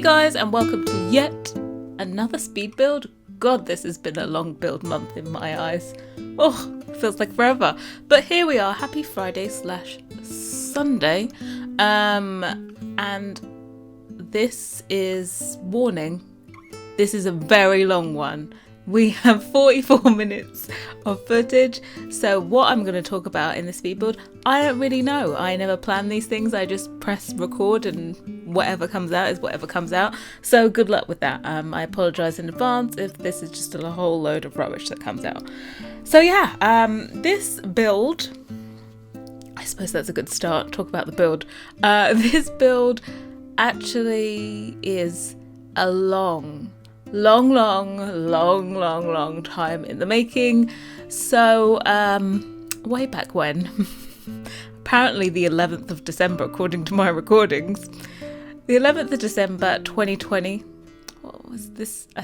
guys, and welcome to yet another speed build. God, this has been a long build month in my eyes. Oh, feels like forever. But here we are, happy Friday / Sunday. And this is warning. This is a very long one. We have 44 minutes of footage. So what I'm going to talk about in the speed build, I don't really know. I never plan these things. I just press record and whatever comes out is whatever comes out. So good luck with that. I apologise in advance if this is just a whole load of rubbish that comes out. So yeah, this build, I suppose that's a good start. Talk about the build. This build actually is a long time in the making. So way back when, apparently the 11th of December according to my recordings, the 11th of December 2020, what was this? I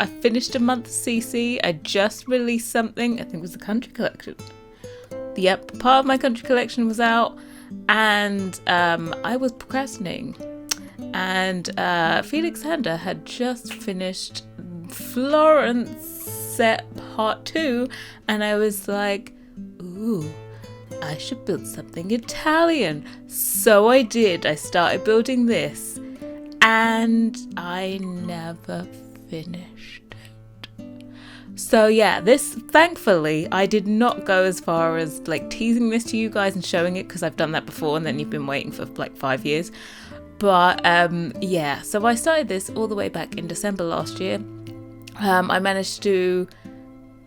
finished a month CC. I just released something, I think it was the country collection. Yep, part of my country collection was out, and I was procrastinating. And Felix Hander had just finished Florence set part 2, and I was like, ooh, I should build something Italian. So I did. I started building this, and I never finished it. So yeah, this, thankfully, I did not go as far as like teasing this to you guys and showing it, because I've done that before and then you've been waiting for like 5 years. But yeah, so I started this all the way back in December last year. I managed to do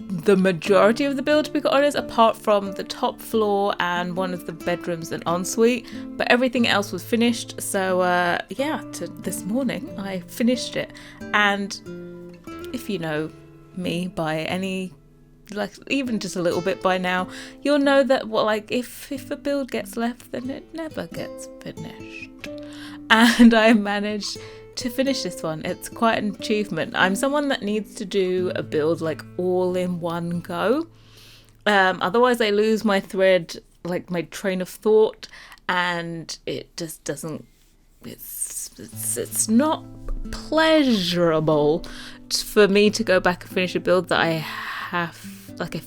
the majority of the build, to be quite honest, apart from the top floor and one of the bedrooms and ensuite. But everything else was finished. So yeah, this morning I finished it. And if you know me by any, like even just a little bit by now, you'll know that if a build gets left, then it never gets finished. And I managed to finish this one. It's quite an achievement. I'm someone that needs to do a build like all in one go. Otherwise I lose my thread, like my train of thought, and it just doesn't, it's not pleasurable for me to go back and finish a build that I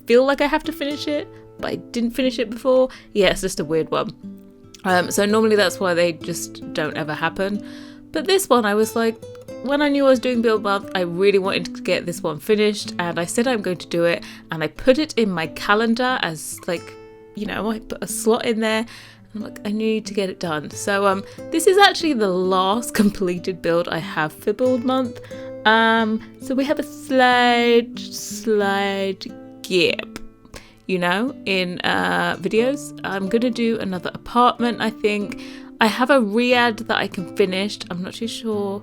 feel like I have to finish it, but I didn't finish it before. Yeah, it's just a weird one. So normally that's why they just don't ever happen. But this one, I was like, when I knew I was doing build month, I really wanted to get this one finished, and I said I'm going to do it, and I put it in my calendar as like, I put a slot in there. I'm like, I need to get it done. So this is actually the last completed build I have for build month. So we have a slight gap, in videos. I'm gonna do another apartment, I think. I have a riad that I can finish. I'm not too sure.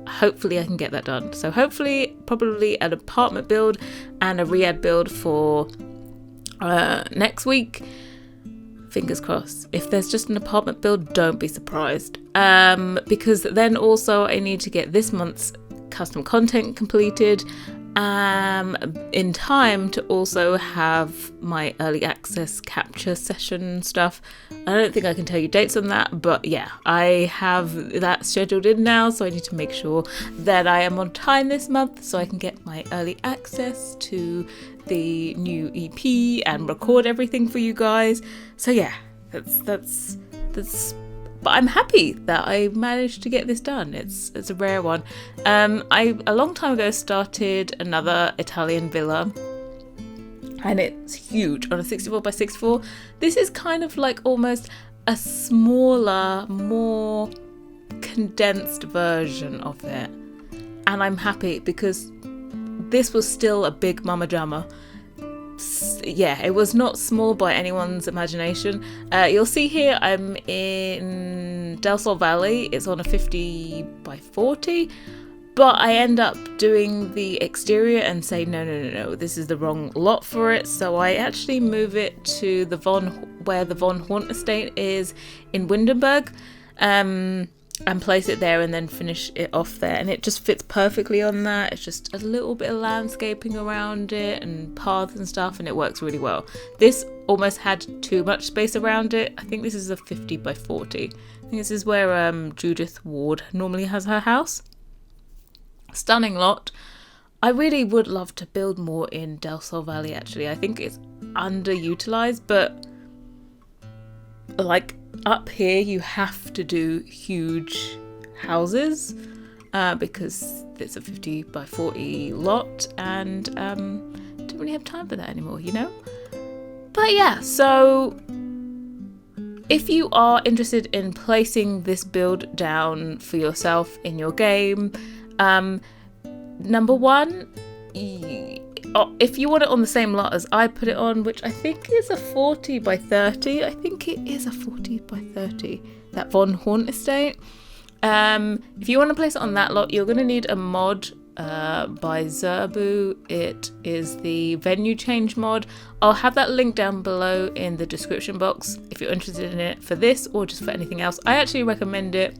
Hopefully I can get that done. So hopefully, probably an apartment build and a riad build for next week. Fingers crossed. If there's just an apartment build, don't be surprised. Because then also I need to get this month's custom content completed in time to also have my early access capture session stuff. I don't think I can tell you dates on that, but yeah, I have that scheduled in now, so I need to make sure that I am on time this month so I can get my early access to the new EP and record everything for you guys. So yeah, that's but I'm happy that I managed to get this done. It's a rare one. I a long time ago started another Italian villa, and it's huge on a 64 by 64. This is kind of like almost a smaller, more condensed version of it, and I'm happy because this was still a big mama jamma. Yeah, it was not small by anyone's imagination. You'll see here I'm in Del Sol Valley. It's on a 50 by 40, but I end up doing the exterior and say no, this is the wrong lot for it. So I actually move it to where the Von Horn estate is in Windenburg. and place it there and then finish it off there, and it just fits perfectly on that. It's just a little bit of landscaping around it and paths and stuff, and it works really well. This almost had too much space around it. I think this is a 50 by 40. I think this is where Judith Ward normally has her house. Stunning lot. I really would love to build more in Del Sol Valley, actually. I think it's underutilized, but like up here you have to do huge houses because it's a 50 by 40 lot, and don't really have time for that anymore, you know. But yeah, so if you are interested in placing this build down for yourself in your game, number one, if you want it on the same lot as I put it on, which I think is a 40 by 30, I think it is a 40 by 30, that Von Horn estate. If you want to place it on that lot, you're going to need a mod by Zerbu. It is the venue change mod. I'll have that link down below in the description box if you're interested in it for this or just for anything else. I actually recommend it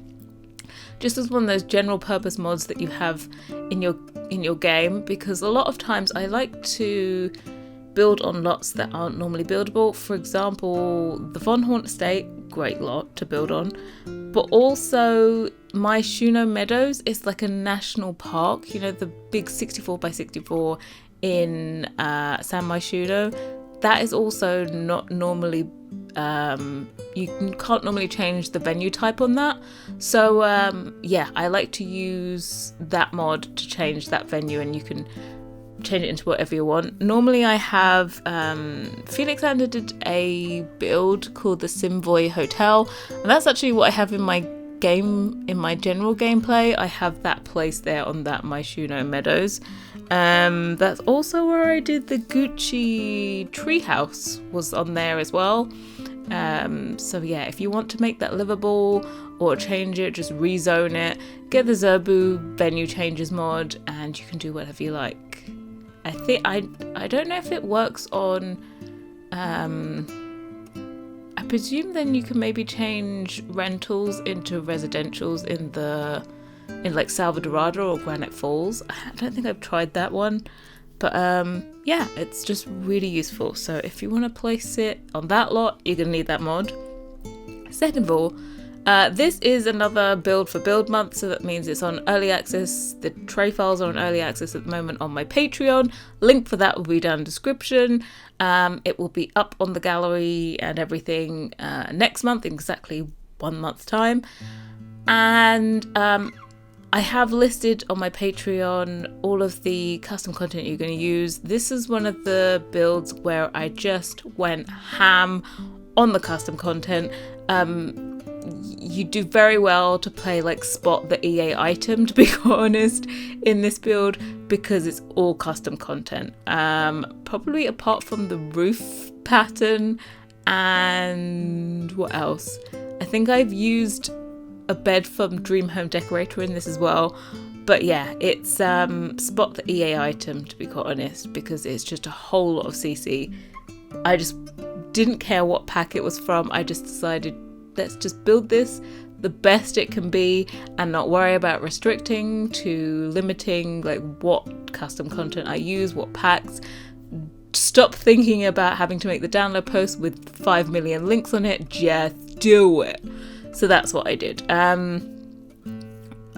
just as one of those general purpose mods that you have in your game, because a lot of times I like to build on lots that aren't normally buildable. For example, the Von Horn estate, great lot to build on, but also my Shuno Meadows is like a national park, you know, the big 64 by 64 in San Myshuno. That is also not normally you can't normally change the venue type on that, so yeah, I like to use that mod to change that venue, and you can change it into whatever you want. Normally I have Felixander did a build called the Simvoy Hotel, and that's actually what I have in my game, in my general gameplay. I have that place there on that Myshuno Meadows. That's also where I did the Gucci treehouse, was on there as well. So yeah, if you want to make that livable or change it, just rezone it, get the Zerbu venue changes mod, and you can do whatever you like. I think I don't know if it works on I presume then you can maybe change rentals into residentials in like Salvadorada or Granite Falls. I don't think I've tried that one, but yeah, it's just really useful. So if you want to place it on that lot, you're gonna need that mod. Second of all, this is another build for build month, so that means it's on early access. The tray files are on early access at the moment on my Patreon. Link for that will be down in the description. It will be up on the gallery and everything next month, in exactly 1 month's time. And I have listed on my Patreon all of the custom content you're going to use. This is one of the builds where I just went ham on the custom content. You do very well to play like spot the EA item, to be honest, in this build, because it's all custom content. Probably apart from the roof pattern and what else? I think I've used a bed from Dream Home Decorator in this as well. But yeah, it's spot the EA item, to be quite honest, because it's just a whole lot of CC. I just didn't care what pack it was from. I just decided, let's just build this the best it can be and not worry about restricting to limiting like what custom content I use, what packs. Stop thinking about having to make the download post with 5 million links on it. Just do it. So that's what I did.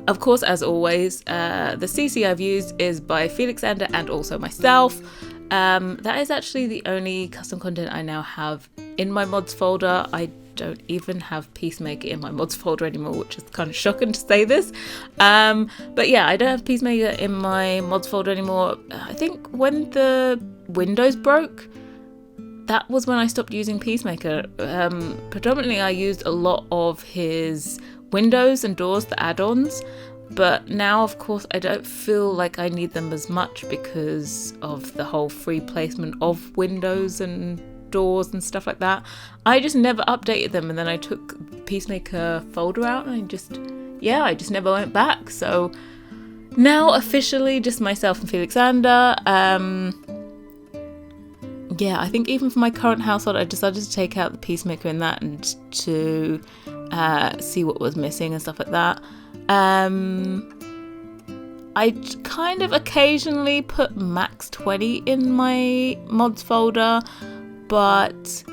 Of course, as always, the CC I've used is by Felixander and also myself. That is actually the only custom content I now have in my mods folder. I don't even have Peacemaker in my mods folder anymore, which is kind of shocking to say this. But yeah, I don't have Peacemaker in my mods folder anymore. I think when the Windows broke, that was when I stopped using Peacemaker. Predominantly I used a lot of his windows and doors, the add-ons, but now of course I don't feel like I need them as much because of the whole free placement of windows and doors and stuff like that. I just never updated them, and then I took Peacemaker folder out and I just never went back. So now officially just myself and Felixander. Yeah, I think even for my current household, I decided to take out the Peacemaker in that and to see what was missing and stuff like that. I kind of occasionally put max 20 in my mods folder, but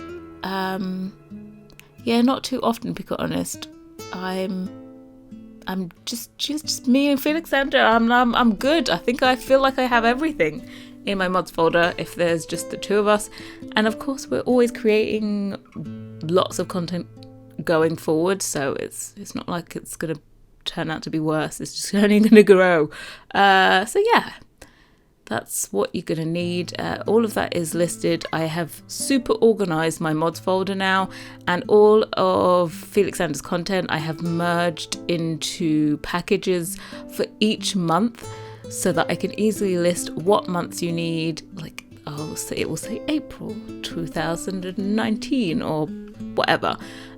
not too often, to be quite honest. I'm just me and Felixandra. I'm good. I feel like I have everything in my mods folder if there's just the two of us. And of course, we're always creating lots of content going forward, so it's not like it's gonna turn out to be worse. It's just only gonna grow. So yeah, that's what you're gonna need. All of that is listed. I have super organized my mods folder now, and all of Felixandra's content I have merged into packages for each month, so that I can easily list what months you need. Like, it will say April 2019 or whatever,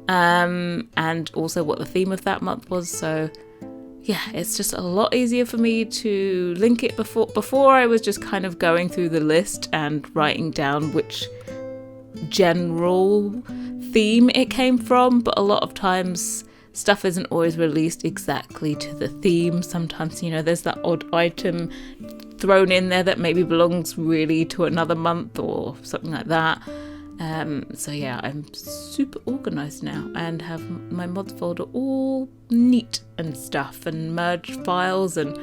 and also what the theme of that month was. So yeah, it's just a lot easier for me to link it. Before I was just kind of going through the list and writing down which general theme it came from, but a lot of times stuff isn't always released exactly to the theme. Sometimes, there's that odd item thrown in there that maybe belongs really to another month or something like that. So yeah, I'm super organized now and have my mods folder all neat and stuff, and merged files, and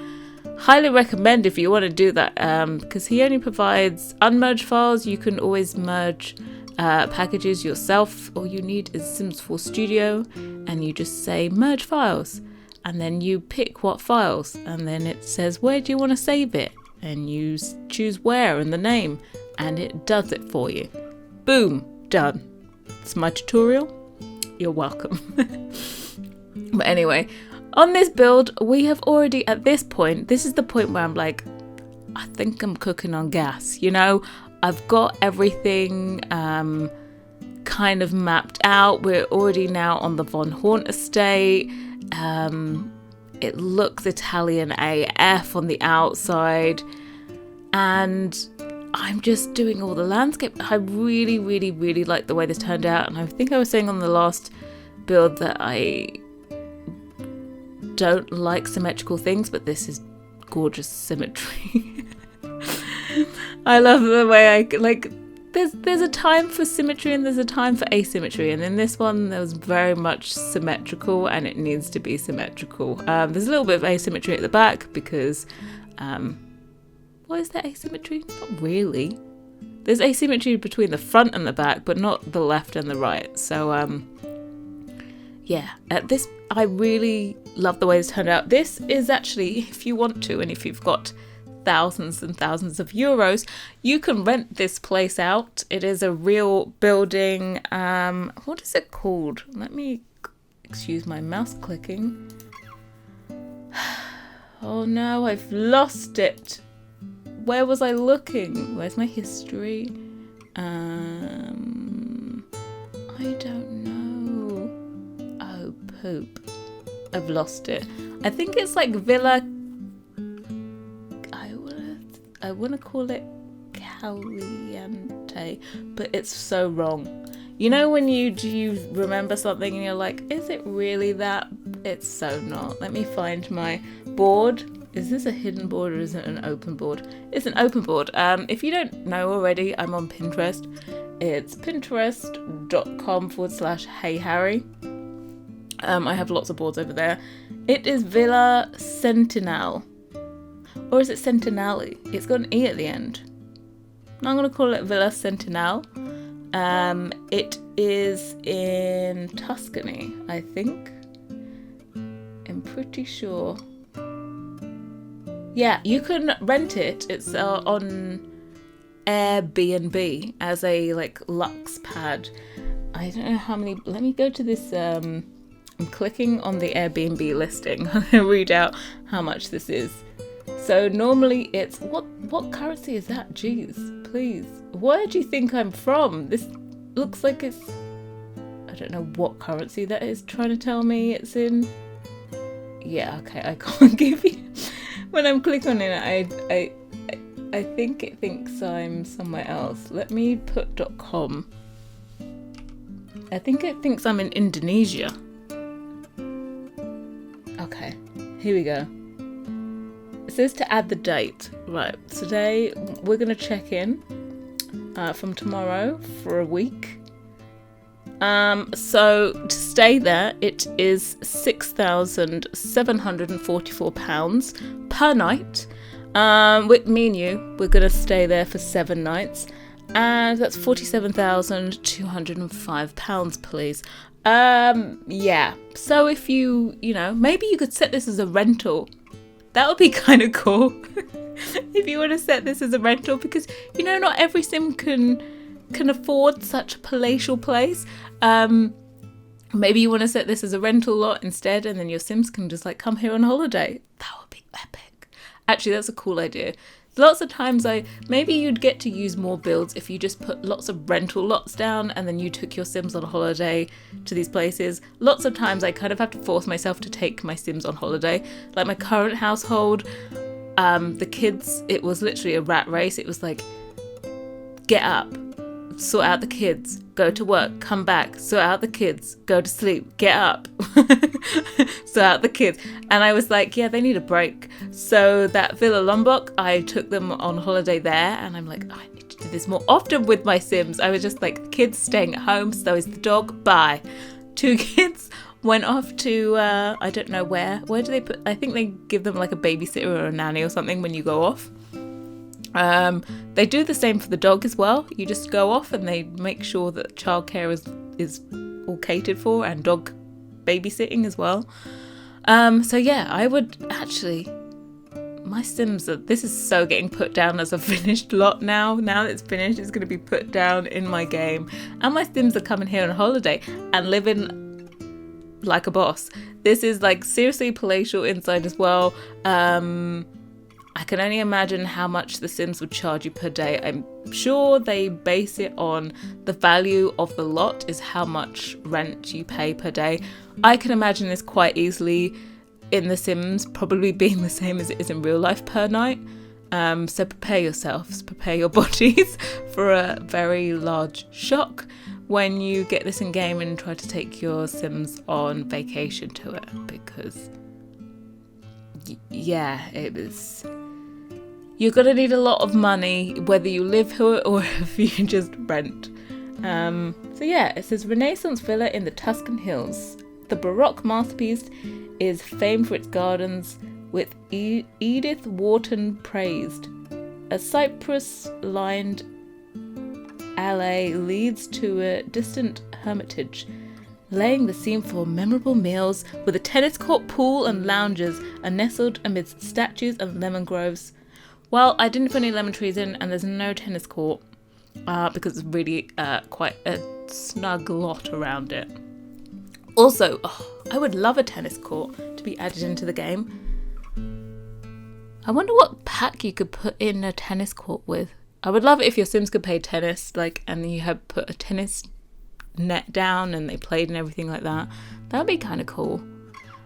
highly recommend if you want to do that, because he only provides unmerged files. You can always merge packages yourself. All you need is Sims 4 Studio, and you just say merge files, and then you pick what files, and then it says where do you want to save it, and you choose where and the name, and it does it for you. Boom, done. It's my tutorial. You're welcome. But anyway, on this build, we have already, at this point, this is the point where I'm like, I think I'm cooking on gas. I've got everything kind of mapped out. We're already now on the Von Horn estate. It looks Italian AF on the outside, and I'm just doing all the landscape. I really, really, really like the way this turned out. And I think I was saying on the last build that I don't like symmetrical things, but this is gorgeous symmetry. I love the way there's a time for symmetry and there's a time for asymmetry. And in this one, there was very much symmetrical, and it needs to be symmetrical. There's a little bit of asymmetry at the back because... What is there asymmetry? Not really. There's asymmetry between the front and the back, but not the left and the right. So, I really love the way this turned out. This is actually, if you want to, and if you've got thousands and thousands of euros, you can rent this place out. It is a real building. What is it called? Let me excuse my mouse clicking. Oh no, I've lost it. Where was I looking? Where's my history? I don't know. Oh, poop. I've lost it. I think it's like Villa... I want to call it Caliente, but it's so wrong. When you remember something and you're like, is it really that? It's so not. Let me find my board. Is this a hidden board or is it an open board? It's an open board. If you don't know already, I'm on Pinterest. It's pinterest.com/Hey Harrie. I have lots of boards over there. It is Villa Cetinale. Or is it Cetinale? It's got an E at the end. I'm going to call it Villa Cetinale. It is in Tuscany, I think. I'm pretty sure. Yeah, you can rent it. It's on Airbnb as a Lux pad. I don't know how many. Let me go to this. I'm clicking on the Airbnb listing. I'm gonna read out how much this is. So normally it's what currency is that? Jeez, please. Where do you think I'm from? This looks like it's. I don't know what currency that is trying to tell me it's in. Yeah, okay, I can't give you. When I'm clicking on it, I think it thinks I'm somewhere else. Let me put .com. I think it thinks I'm in Indonesia. Okay, here we go. It says to add the date. Right, today we're going to check in from tomorrow for a week. So to stay there, it is £6,744 per night. With me and you, we're going to stay there for 7 nights. And that's £47,205, please. Yeah. So if you maybe you could set this as a rental. That would be kind of cool. If you want to set this as a rental, because not every sim can afford such a palatial place. Maybe you want to set this as a rental lot instead, and then your sims can just like come here on holiday. That would be epic. Actually, that's a cool idea. Lots of times maybe you'd get to use more builds if you just put lots of rental lots down and then you took your sims on a holiday to these places. Lots of times I kind of have to force myself to take my sims on holiday. Like my current household, the kids, it was literally a rat race. It was like, get up, sort out the kids, go to work, come back, sort out the kids, go to sleep, get up, sort out the kids. And I was like, yeah, they need a break. So that Villa Lombok, I took them on holiday there, and I'm like, oh, I need to do this more often with my sims. I was just like, the kids staying at home, so is the dog, bye. 2 kids went off to, I don't know where do they put, I think they give them like a babysitter or a nanny or something when you go off. They do the same for the dog as well. You just go off and they make sure that childcare is all catered for, and dog babysitting as well. So yeah, I would actually, my sims, this is so getting put down as a finished lot now. Now that it's finished, it's going to be put down in my game. And my sims are coming here on holiday and living like a boss. This is like seriously palatial inside as well. I can only imagine how much the Sims would charge you per day. I'm sure they base it on the value of the lot is how much rent you pay per day. I can imagine this quite easily in The Sims probably being the same as it is in real life per night. So prepare yourselves, prepare your bodies for a very large shock when you get this in game and try to take your Sims on vacation to it, because yeah, it is. You're going to need a lot of money, whether you live here or if you just rent. So yeah, it says Renaissance villa in the Tuscan hills. The Baroque masterpiece is famed for its gardens, with Edith Wharton praised. A cypress-lined alley leads to a distant hermitage, laying the scene for memorable meals, with a tennis court, pool and lounges are nestled amidst statues and lemon groves. Well, I didn't put any lemon trees in, and there's no tennis court because it's really quite a snug lot around it. Also, I would love a tennis court to be added into the game. I wonder what pack you could put in a tennis court with. I would love it if your Sims could play tennis, and you had put a tennis net down and they played and everything like that. That would be kind of cool.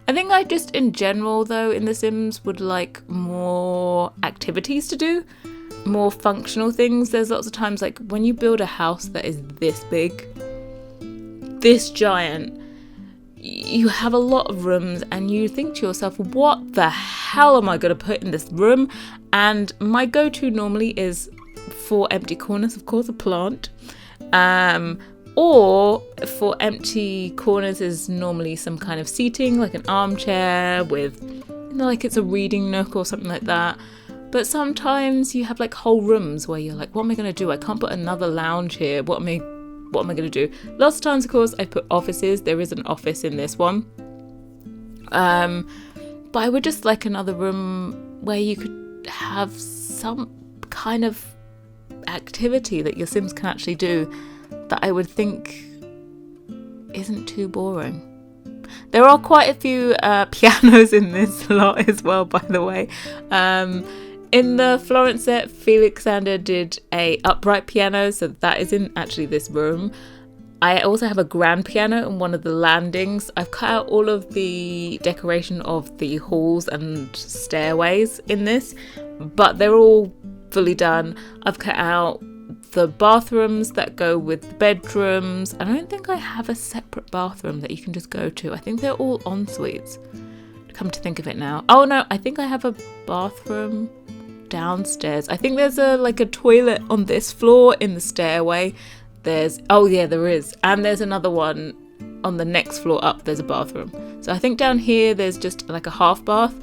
I think I just, in general, though, in The Sims would like more activities to do, more functional things. There's lots of times, like, when you build a house that is this big, this giant, you have a lot of rooms and you think to yourself, what the hell am I going to put in this room? And my go-to normally is, for empty corners, of course, a plant. Or for empty corners is normally some kind of seating, like an armchair with, like it's a reading nook or something like that. But sometimes you have like whole rooms where you're like, what am I going to do? I can't put another lounge here. What am I going to do? Lots of times, of course, I put offices. There is an office in this one. But I would just like another room where you could have some kind of activity that your Sims can actually do, that I would think isn't too boring. There are quite a few pianos in this lot as well, by the way. In the Florence set, Felixander did a upright piano, so that is in actually this room. I also have a grand piano in one of the landings. I've cut out all of the decoration of the halls and stairways in this, but they're all fully done. I've cut out the bathrooms that go with the bedrooms. I don't think I have a separate bathroom that you can just go to. I think they're all en suites. come to think of it now. Oh no, I think I have a bathroom downstairs. I think there's a toilet on this floor in the stairway. There is. And there's another one on the next floor up. There's a bathroom. So I think down here there's just like a half bath.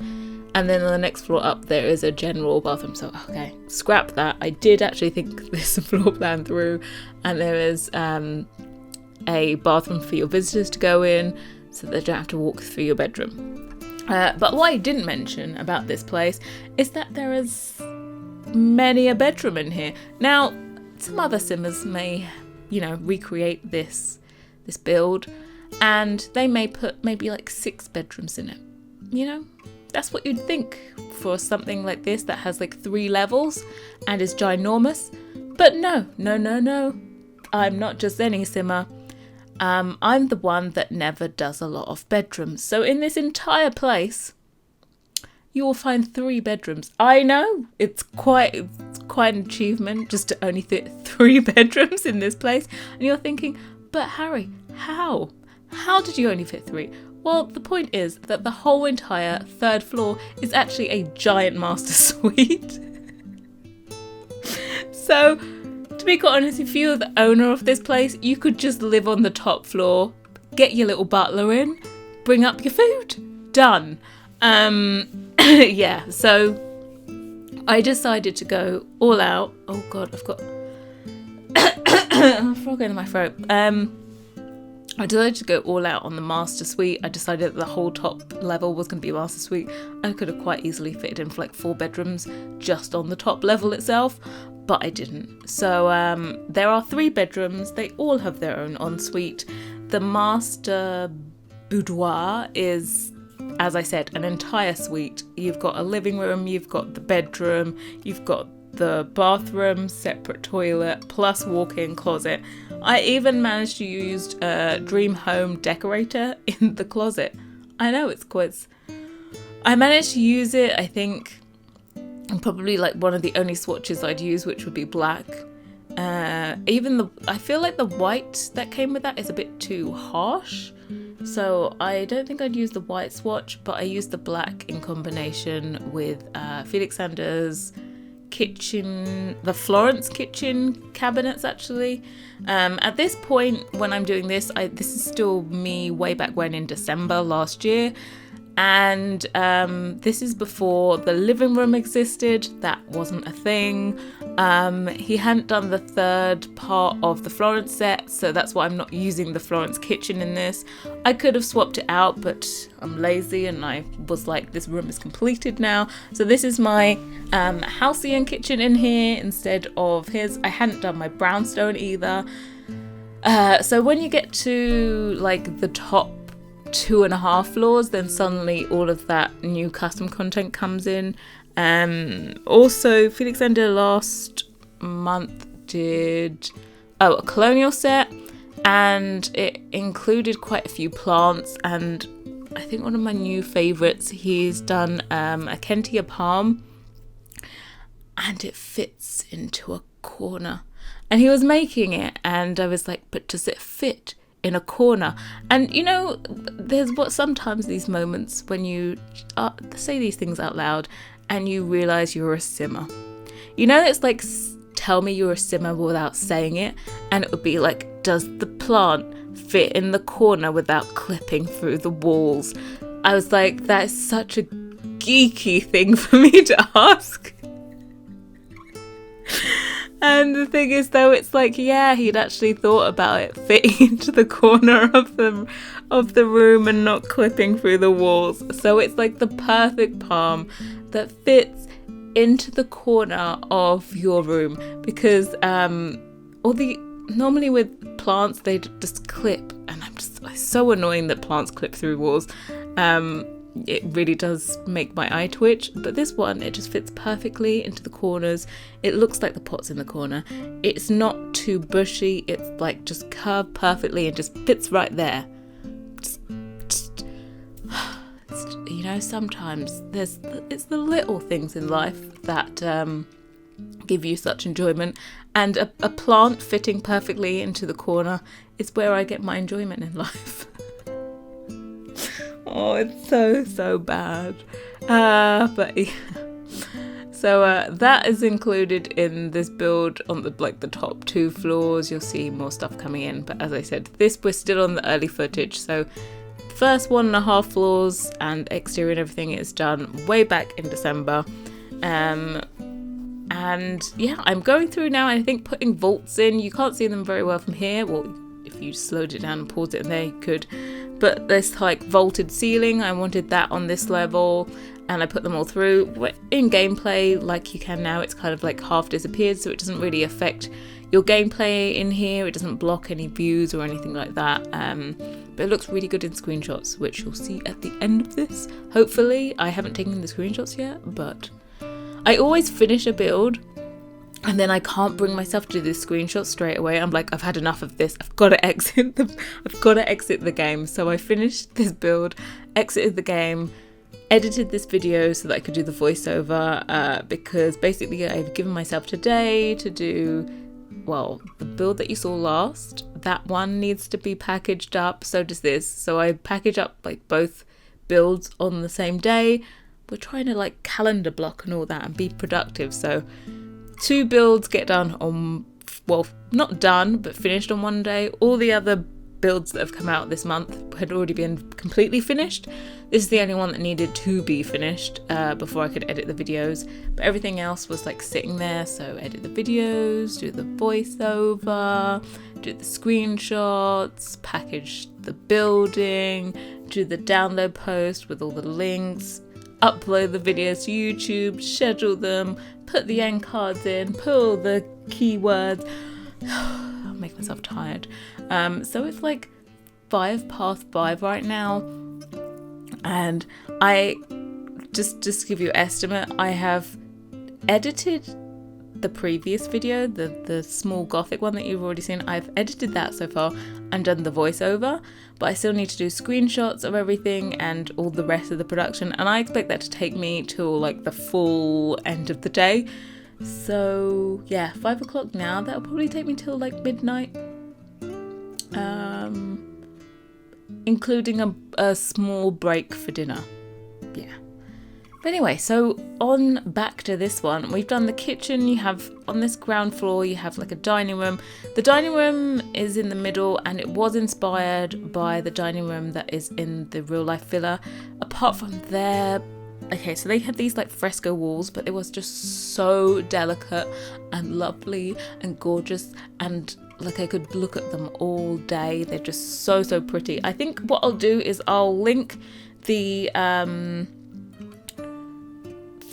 And then on the next floor up there is a general bathroom. So, okay, scrap that. I did actually think this floor plan through. And there is a bathroom for your visitors to go in so they don't have to walk through your bedroom. But what I didn't mention about this place is that there is many a bedroom in here. Now, some other simmers may, recreate this build, and they may put maybe like 6 bedrooms in it. That's what you'd think for something like this that has like 3 levels and is ginormous. But no. I'm not just any simmer. I'm the one that never does a lot of bedrooms. So in this entire place, you will find 3 bedrooms. I know it's quite an achievement just to only fit 3 bedrooms in this place. And you're thinking, but Harrie, how? How did you only fit 3? Well, the point is that the whole entire 3rd floor is actually a giant master suite. So, to be quite honest, if you were the owner of this place, you could just live on the top floor, get your little butler in, bring up your food. Done. Yeah, so I decided to go all out. Oh God, I've got a frog in my throat. I decided to go all out on the master suite. I decided that the whole top level was going to be a master suite. I could have quite easily fitted in for like 4 bedrooms just on the top level itself, but I didn't. So there are 3 bedrooms. They all have their own ensuite. The master boudoir is, as I said, an entire suite. You've got a living room, you've got the bedroom, you've got the bathroom, separate toilet, plus walk-in closet. I even managed to use a dream home decorator in the closet. I know, it's quite... I managed to use it, I think, and probably like one of the only swatches I'd use, which would be black. I feel like the white that came with that is a bit too harsh. So I don't think I'd use the white swatch, but I used the black in combination with Felix Sanders' kitchen, the Florence kitchen cabinets actually. At this point when I'm doing this, this is still me way back when in December last year. And this is before the living room existed. That wasn't a thing. He hadn't done the 3rd part of the Florence set, so that's why I'm not using the Florence kitchen in this. I could have swapped it out, but I'm lazy and I was like, this room is completed now. So this is my halcyon kitchen in here instead of his. I hadn't done my brownstone either. So when you get to like the top 2.5 floors, then suddenly all of that new custom content comes in. Also, Felix Ender last month did a colonial set, and it included quite a few plants, and I think one of my new favourites, he's done a Kentia palm, and it fits into a corner. And he was making it, and I was like, but does it fit in a corner? And there's sometimes these moments when you say these things out loud and you realize you're a simmer. It's like, tell me you're a simmer without saying it, and it would be like, does the plant fit in the corner without clipping through the walls? I was like, that is such a geeky thing for me to ask. And the thing is, though, it's like, yeah, he'd actually thought about it fitting into the corner of the room and not clipping through the walls. So it's like the perfect palm that fits into the corner of your room, because normally with plants they just clip, and it's so annoying that plants clip through walls. It really does make my eye twitch, but this one, it just fits perfectly into the corners. It looks like the pot's in the corner. It's not too bushy. It's like just curved perfectly and just fits right there. Sometimes it's the little things in life that give you such enjoyment, and a plant fitting perfectly into the corner is where I get my enjoyment in life. Oh, it's so bad. But yeah. So that is included in this build on the top 2 floors. You'll see more stuff coming in, but as I said, we're still on the early footage. So first 1.5 floors and exterior and everything is done way back in December. And yeah, I'm going through now, and I think putting vaults in. You can't see them very well from here. Well, if you slowed it down and paused it in there, you could. But this like vaulted ceiling, I wanted that on this level, and I put them all through. In gameplay, like you can now, it's kind of like half disappeared, so it doesn't really affect your gameplay in here. It doesn't block any views or anything like that. But it looks really good in screenshots, which you'll see at the end of this. Hopefully, I haven't taken the screenshots yet, but I always finish a build and then I can't bring myself to do this screenshot straight away. I'm like, I've had enough of this. I've got to exit the game. So I finished this build, exited the game, edited this video so that I could do the voiceover, because basically I've given myself today to do, well, the build that you saw last, that one needs to be packaged up, so does this. So I package up like both builds on the same day. We're trying to like calendar block and all that and be productive. So 2 builds get done on, well, not done, but finished on one day. All the other builds that have come out this month had already been completely finished. This is the only one that needed to be finished before I could edit the videos. But everything else was like sitting there. So edit the videos, do the voiceover, do the screenshots, package the building, do the download post with all the links, upload the videos to YouTube, schedule them, put the end cards in, put all the keywords. I'll make myself tired. So it's like 5:05 right now, and I just to give you an estimate, I have edited the previous video, the small gothic one that you've already seen. I've edited that so far and done the voiceover, but I still need to do screenshots of everything and all the rest of the production, and I expect that to take me till like the full end of the day. So yeah, 5 o'clock now. That'll probably take me till like midnight, including a small break for dinner. Yeah. But anyway, so on back to this one. We've done the kitchen. You have on this ground floor, you have like a dining room. The dining room is in the middle, and it was inspired by the dining room that is in the real life villa. Apart from there, okay, so they had these like fresco walls, but it was just so delicate and lovely and gorgeous, and like I could look at them all day. They're just so pretty. I think what I'll do is I'll link the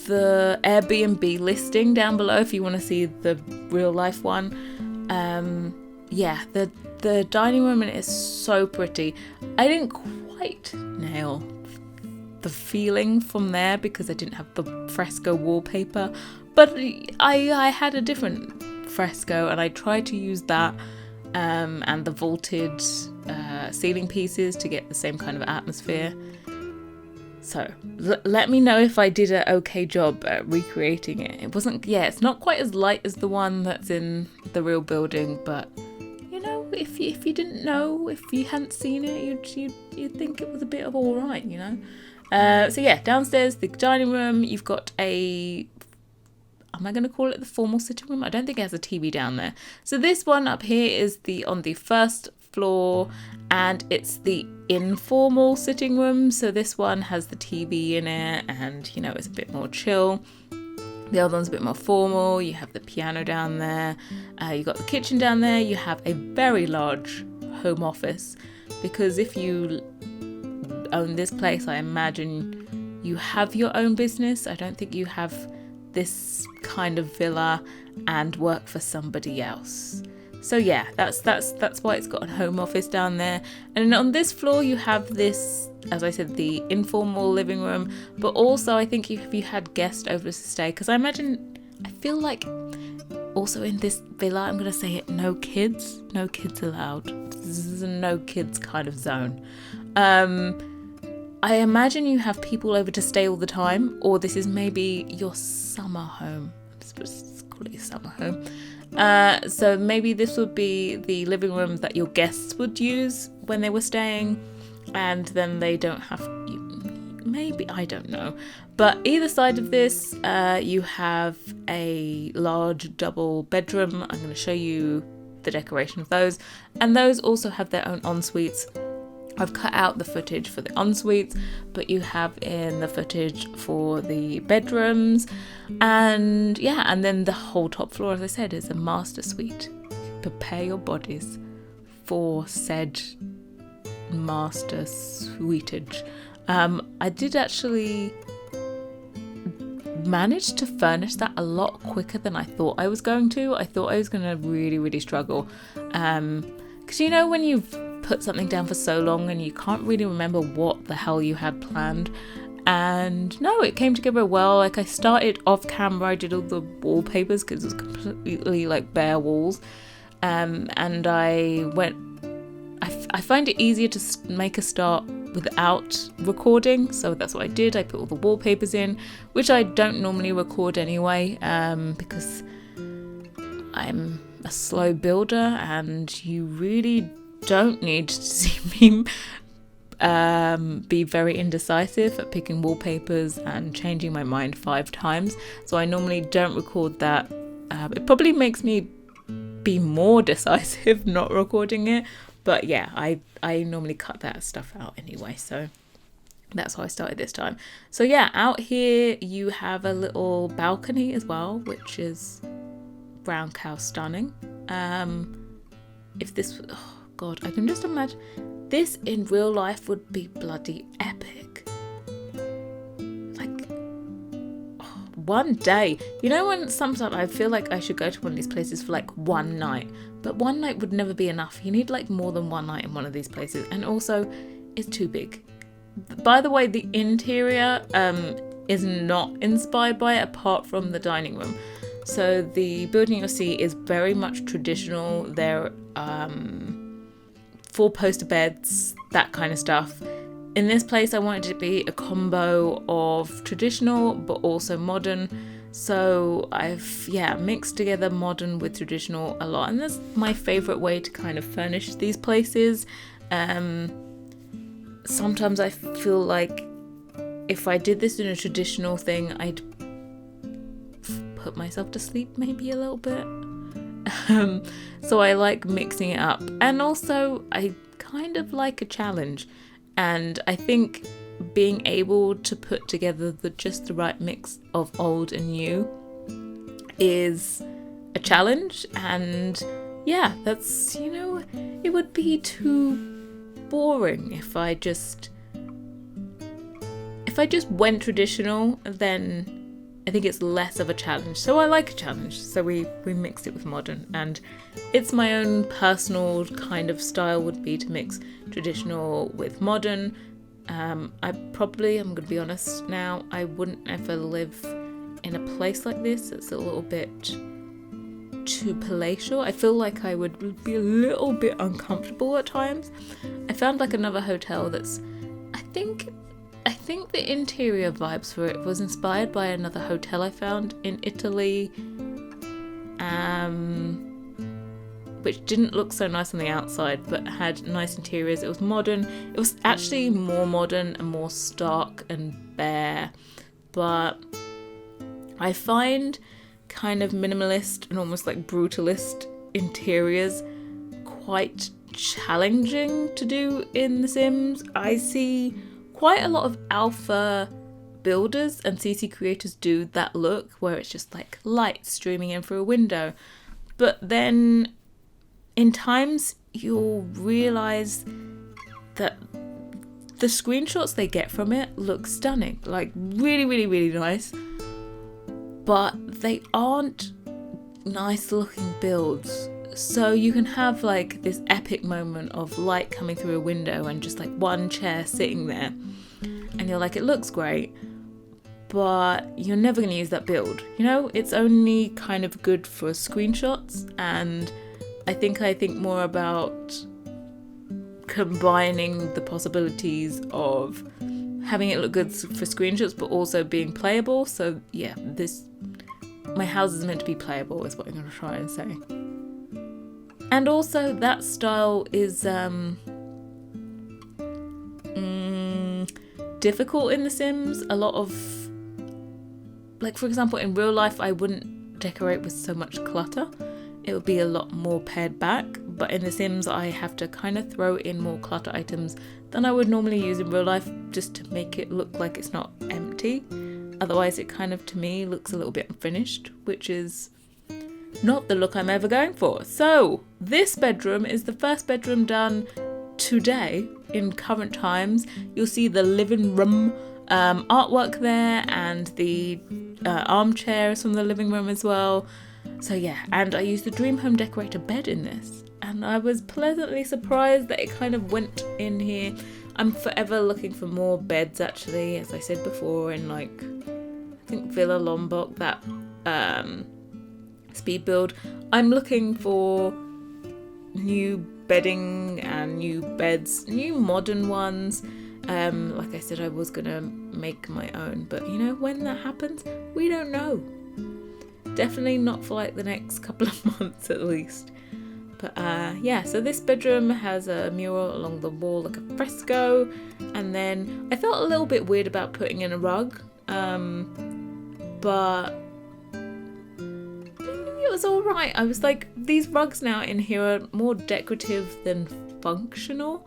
Airbnb listing down below if you want to see the real life one. Yeah, the dining room in it is so pretty. I didn't quite nail the feeling from there because I didn't have the fresco wallpaper, but I had a different fresco and I tried to use that and the vaulted ceiling pieces to get the same kind of atmosphere. So let me know if I did an okay job at recreating it. It wasn't, yeah, it's not quite as light as the one that's in the real building, but you know, if you didn't know, if you hadn't seen it, you'd think it was a bit of all right, you know. So yeah, downstairs, the dining room, you've got am I going to call it the formal sitting room? I don't think it has a TV down there. So this one up here is on the first floor, and it's the informal sitting room. So this one has the TV in it, and you know, it's a bit more chill. The other one's a bit more formal. You have the piano down there. You got the kitchen down there. You have a very large home office, because if you own this place, I imagine you have your own business. I don't think you have this kind of villa and work for somebody else. So yeah, that's why it's got a home office down there. And on this floor you have this, as I said, the informal living room, but also I think if you had guests over to stay, because I feel like also in this villa, I'm going to say it, no kids allowed. This is a no kids kind of zone. I imagine you have people over to stay all the time, or this is maybe your summer home. Let's call it your summer home. So maybe this would be the living room that your guests would use when they were staying. and then they don't have, maybe, I don't know, but either side of this you have a large double bedroom. I'm going to show you the decoration of those, and those also have their own en-suites. I've cut out the footage for the en-suites, but you have in the footage for the bedrooms, and yeah, and then the whole top floor, as I said, is a master suite. Prepare your bodies for said master suitage. I did actually manage to furnish that a lot quicker than I thought I was going to. I thought I was going to really struggle, because you know when you've put something down for so long and you can't really remember what the hell you had planned. And no, it came together well. Like, I started off camera, I did all the wallpapers because it was completely like bare walls, and I find it easier to make a start without recording, so that's what I did. I put all the wallpapers in, which I don't normally record anyway, because I'm a slow builder and you really don't need to see me be very indecisive at picking wallpapers and changing my mind 5 times. So I normally don't record that. It probably makes me be more decisive not recording it, but yeah, I normally cut that stuff out anyway, so that's how I started this time. So yeah, out here you have a little balcony as well, which is brown cow stunning. If this, oh god, I can just imagine this in real life would be bloody epic. Like, oh, one day, you know, when sometimes I feel like I should go to one of these places for like one night, but one night would never be enough. You need like more than one night in one of these places, and also it's too big. By the way, the interior is not inspired by it apart from the dining room. So the building you'll see is very much traditional. They're 4-poster beds, that kind of stuff. In this place, I wanted it to be a combo of traditional but also modern. So I've mixed together modern with traditional a lot, and that's my favourite way to kind of furnish these places. Sometimes I feel like if I did this in a traditional thing, I'd put myself to sleep maybe a little bit. So I like mixing it up, and also I kind of like a challenge, and I think being able to put together just the right mix of old and new is a challenge. And yeah, that's, you know, it would be too boring if I just went traditional. Then I think it's less of a challenge. So I like a challenge. So we mixed it with modern, and it's my own personal kind of style would be to mix traditional with modern. I'm going to be honest now, I wouldn't ever live in a place like this. It's a little bit too palatial. I feel like I would be a little bit uncomfortable at times. I found like another hotel that's, I think the interior vibes for it was inspired by another hotel I found in Italy, which didn't look so nice on the outside but had nice interiors. It was modern. It was actually more modern and more stark and bare, but I find kind of minimalist and almost like brutalist interiors quite challenging to do in The Sims. I see quite a lot of alpha builders and CC creators do that look where it's just like light streaming in through a window, but then in times you'll realize that the screenshots they get from it look stunning, like really nice, but they aren't nice looking builds. So you can have like this epic moment of light coming through a window and just like one chair sitting there, and you're like, it looks great, but you're never going to use that build. You know, it's only kind of good for screenshots, and I think more about combining the possibilities of having it look good for screenshots but also being playable. So yeah, my house is meant to be playable is what I'm going to try and say. And also that style is difficult in The Sims. A lot of, like, for example, in real life, I wouldn't decorate with so much clutter. It would be a lot more pared back. But in The Sims, I have to kind of throw in more clutter items than I would normally use in real life, just to make it look like it's not empty. Otherwise, it kind of, to me, looks a little bit unfinished, which is not the look I'm ever going for. So this bedroom is the first bedroom done today in current times. You'll see the living room artwork there, and the armchairs from the living room as well. So yeah, and I used the Dream Home Decorator bed in this, and I was pleasantly surprised that it kind of went in here. I'm forever looking for more beds, actually, as I said before, in like, I think Villa Lombok, that speed build. I'm looking for new bedding and new beds, new modern ones. Like I said, I was gonna make my own, but you know, when that happens, we don't know. Definitely not for like the next couple of months at least. But yeah, so this bedroom has a mural along the wall, like a fresco, and then I felt a little bit weird about putting in a rug, but it was all right. I was like, these rugs now in here are more decorative than functional.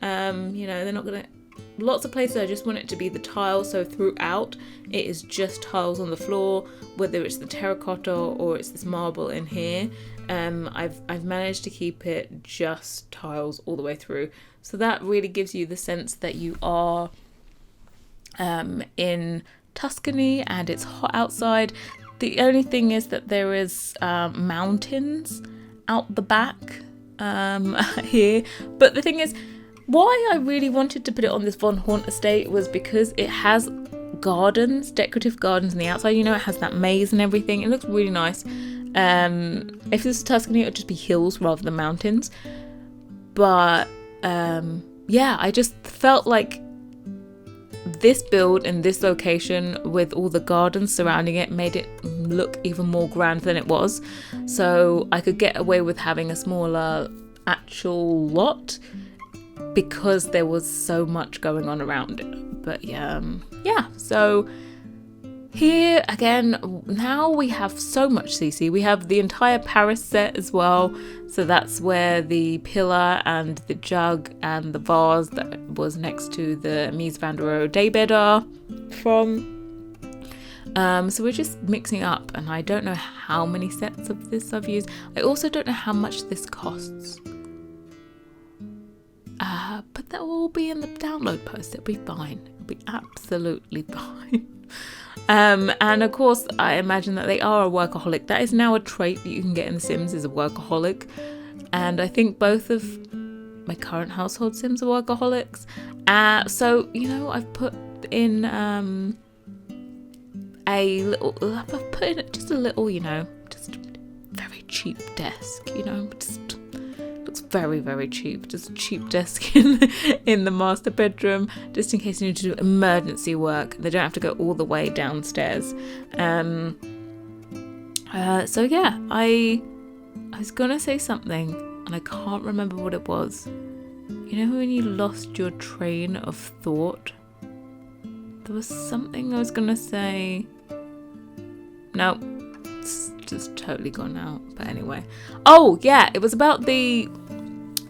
You know, they're not gonna, lots of places I just want it to be the tile, so throughout it is just tiles on the floor, whether it's the terracotta or it's this marble in here. I've managed to keep it just tiles all the way through, so that really gives you the sense that you are in Tuscany and it's hot outside. The only thing is that there is mountains out the back here, but the thing is, why I really wanted to put it on this Von Horn estate was because it has gardens, decorative gardens on the outside. You know, it has that maze and everything. It looks really nice. If this is Tuscany, it would just be hills rather than mountains. But yeah, I just felt like this build in this location with all the gardens surrounding it made it look even more grand than it was. So I could get away with having a smaller actual lot because there was so much going on around it. But yeah, so here again, now we have so much CC. We have the entire Paris set as well. So that's where the pillar and the jug and the vase that was next to the Mies van der Rohe daybed are from. So we're just mixing up, and I don't know how many sets of this I've used. I also don't know how much this costs. But that will all be in the download post. It'll be fine. It'll be absolutely fine. And of course, I imagine that they are a workaholic. That is now a trait that you can get in The Sims, is a workaholic. And I think both of my current household Sims are workaholics. So, you know, I've put in I've put in just a little, you know, just very cheap desk, you know, just looks very, very cheap. Just a cheap desk in the master bedroom, just in case you need to do emergency work. They don't have to go all the way downstairs. So yeah, I was gonna say something and I can't remember what it was. You know when you lost your train of thought? There was something I was gonna say. No, it's just totally gone out. But anyway. Oh yeah, it was about the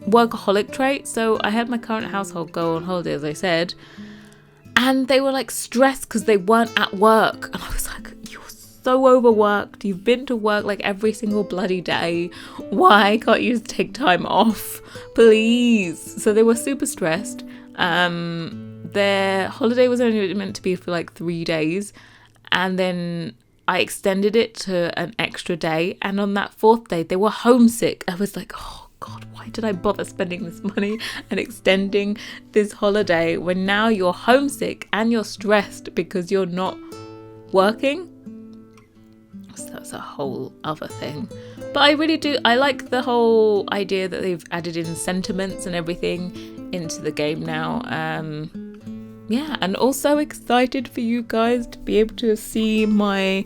workaholic trait. So I had my current household go on holiday, as I said, and they were like stressed because they weren't at work. And I was like, you're so overworked. You've been to work like every single bloody day. Why can't you just take time off, please? So they were super stressed. Their holiday was only meant to be for like 3 days, and then I extended it to an extra day, and on that 4th day they were homesick. I was like, oh God, why did I bother spending this money and extending this holiday when now you're homesick and you're stressed because you're not working? So that's a whole other thing. But I really do, I like the whole idea that they've added in sentiments and everything into the game now. Yeah, and also excited for you guys to be able to see my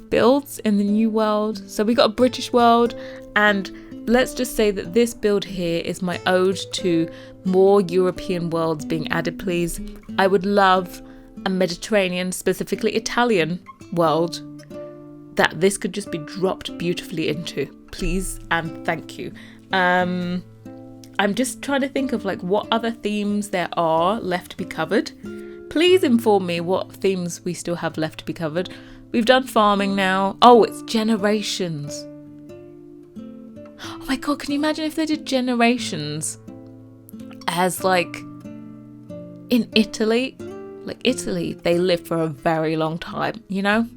builds in the new world. So we got a British world, and let's just say that this build here is my ode to more European worlds being added, please. I would love a Mediterranean, specifically Italian world that this could just be dropped beautifully into, please and thank you. I'm just trying to think of like what other themes there are left to be covered. Please inform me what themes we still have left to be covered. We've done farming now. Oh, it's generations. Oh my god, can you imagine if they did generations as like in Italy? Like Italy, they live for a very long time, you know?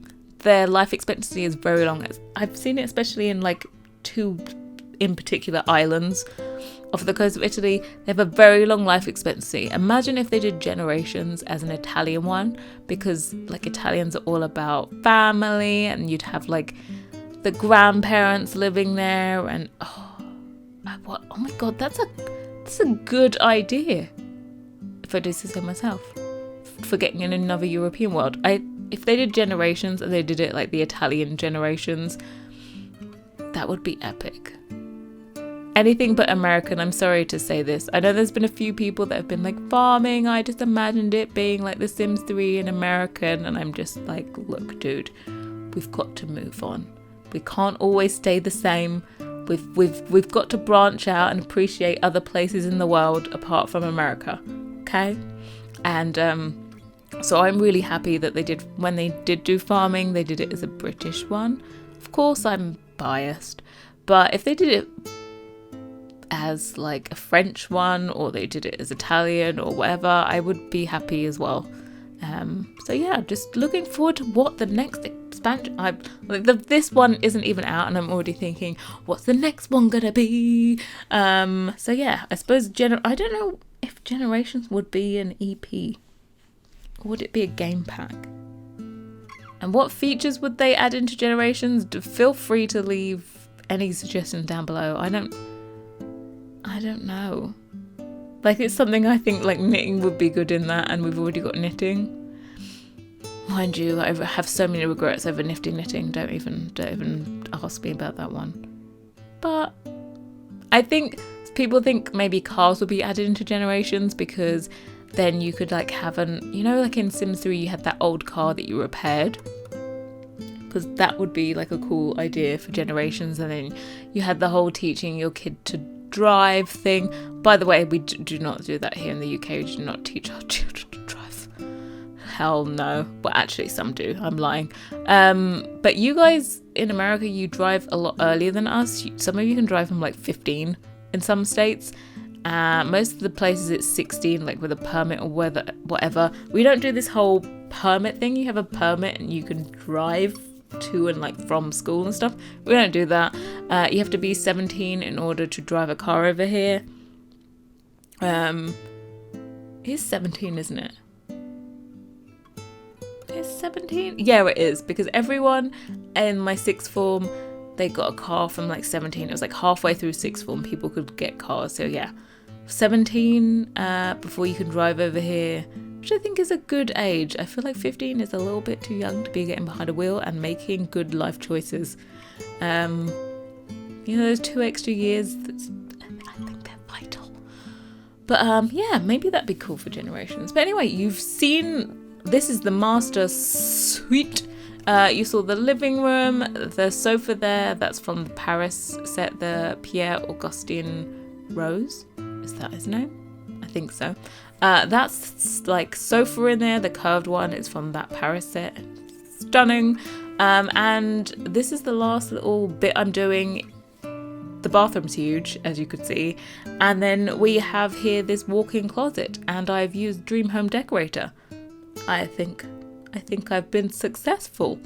Their life expectancy is very long. I've seen it especially in like 2 in particular islands off the coast of Italy. They have a very long life expectancy. Imagine if they did generations as an Italian one, because like Italians are all about family, and you'd have like the grandparents living there, and oh my god, that's a good idea. If I do say so myself, for getting in another European world. If they did generations and they did it like the Italian generations, that would be epic. Anything but American, I'm sorry to say this. I know there's been a few people that have been like, farming, I just imagined it being like The Sims 3 in American, and I'm just like, look dude, we've got to move on. We can't always stay the same. We've got to branch out and appreciate other places in the world apart from America, okay? And so I'm really happy that when they did do farming, they did it as a British one. Of course, I'm biased, but if they did it as like a French one, or they did it as Italian or whatever, I would be happy as well. So yeah, just looking forward to what the next expansion. This one isn't even out, and I'm already thinking, what's the next one gonna be? So yeah, I suppose I don't know if Generations would be an EP. Would it be a game pack? And what features would they add into Generations? Feel free to leave any suggestions down below. I don't know. Like, it's something I think like knitting would be good in that, and we've already got knitting. Mind you, I have so many regrets over nifty knitting. Don't even ask me about that one. But I think people think maybe cars will be added into Generations, because then you could like have like in Sims 3 you had that old car that you repaired, because that would be like a cool idea for Generations. And then you had the whole teaching your kid to drive thing. By the way, we do not do that here in the UK. We do not teach our children to drive. Hell no. Well, actually some do. I'm lying. But you guys in America, you drive a lot earlier than us. Some of you can drive from like 15 in some states. Most of the places it's 16, like with a permit or whatever. We don't do this whole permit thing. You have a permit and you can drive to and like from school and stuff. We don't do that. You have to be 17 in order to drive a car over here. It's 17, isn't it? It's 17? Yeah, it is, because everyone in my sixth form, they got a car from like 17. It was like halfway through sixth form people could get cars. So yeah, 17 before you can drive over here, which I think is a good age. I feel like 15 is a little bit too young to be getting behind a wheel and making good life choices. Those 2 extra years, I think they're vital. But yeah, maybe that'd be cool for Generations. But anyway, you've seen, this is the master suite. You saw the living room, the sofa there, that's from the Paris set, the Pierre Augustin Rose. Is that his name? I think so. That's like sofa in there, the curved one is from that Paris set. Stunning. And this is the last little bit I'm doing. The bathroom's huge, as you could see. And then we have here this walk-in closet, and I've used Dream Home Decorator. I think I've been successful.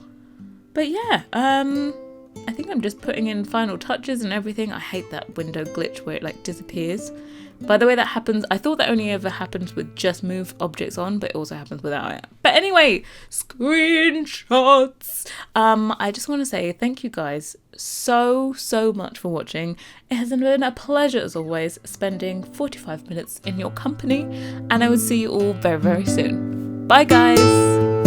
But yeah, I think I'm just putting in final touches and everything. I hate that window glitch where it like disappears. By the way, that happens, I thought that only ever happens with just move objects on, but it also happens without it. But anyway, screenshots. I just want to say thank you guys so much for watching. It has been a pleasure as always spending 45 minutes in your company, and I will see you all very soon. Bye guys.